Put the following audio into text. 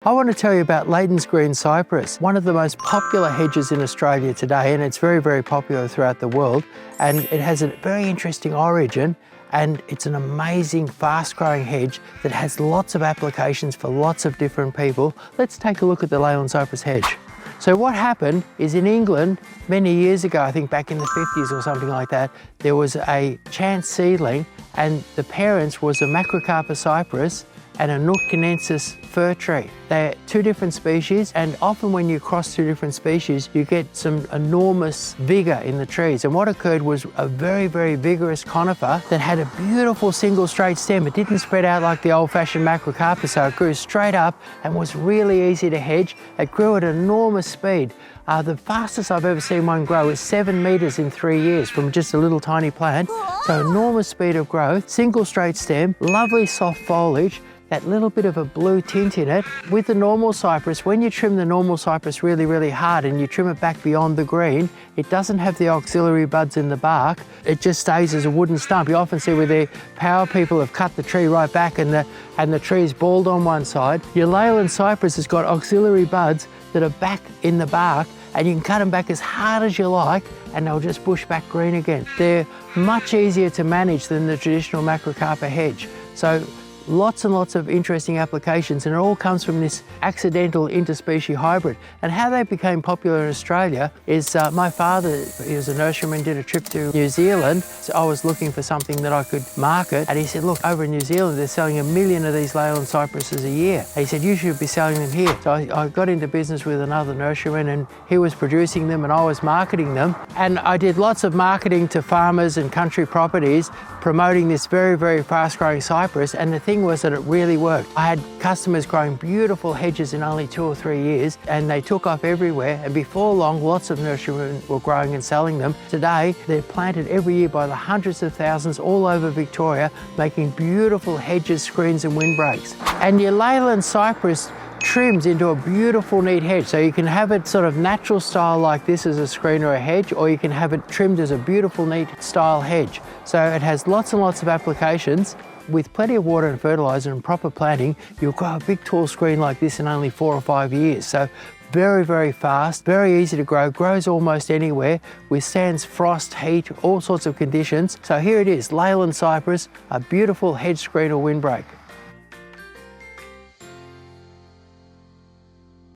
I want to tell you about Leighton Green Cypress, one of the most popular hedges in Australia today, and it's very, very popular throughout the world. And it has a very interesting origin, and it's an amazing, fast-growing hedge that has lots of applications for lots of different people. Let's take a look at the Leighton Cypress hedge. So what happened is in England, many years ago, I think back in the 50s or something like that, there was a chance seedling, and the parents was a Macrocarpus cypress and a Nootkanensis fir tree. They're two different species, and often when you cross two different species, you get some enormous vigor in the trees. And what occurred was a very, very vigorous conifer that had a beautiful single straight stem. It didn't spread out like the old-fashioned Macrocarpus, so it grew straight up and was really easy to hedge. It grew at enormous speed. The fastest I've ever seen one grow is 7 meters in 3 years from just a little tiny plant. So enormous speed of growth, single straight stem, lovely soft foliage, that little bit of a blue tint in it. With the normal cypress, when you trim the normal cypress really, really hard and you trim it back beyond the green, it doesn't have the auxiliary buds in the bark. It just stays as a wooden stump. You often see where the power people have cut the tree right back and the tree is bald on one side. Your Leighton cypress has got auxiliary buds that are back in the bark, and you can cut them back as hard as you like and they'll just bush back green again. They're much easier to manage than the traditional Macrocarpa hedge. So lots and lots of interesting applications, and it all comes from this accidental interspecies hybrid. And how they became popular in Australia is my father, he was a nurseryman, did a trip to New Zealand. So I was looking for something that I could market, and he said, look, over in New Zealand they're selling 1 million of these Leighton cypresses a year. And he said, you should be selling them here. So I got into business with another nurseryman, and he was producing them and I was marketing them. And I did lots of marketing to farmers and country properties, promoting this very, very fast-growing cypress, and the thing was that it really worked. I had customers growing beautiful hedges in only 2 or 3 years, and they took off everywhere, and before long lots of nurserymen were growing and selling them. Today they're planted every year by the hundreds of thousands all over Victoria, making beautiful hedges, screens and windbreaks. And your Leighton cypress trims into a beautiful neat hedge. So you can have it sort of natural style like this as a screen or a hedge, or you can have it trimmed as a beautiful neat style hedge. So it has lots and lots of applications. With plenty of water and fertiliser and proper planting, you'll grow a big tall screen like this in only 4 or 5 years. So very, very fast, very easy to grow, grows almost anywhere, withstands frost, heat, all sorts of conditions. So here it is, Leighton cypress, a beautiful hedge screen or windbreak.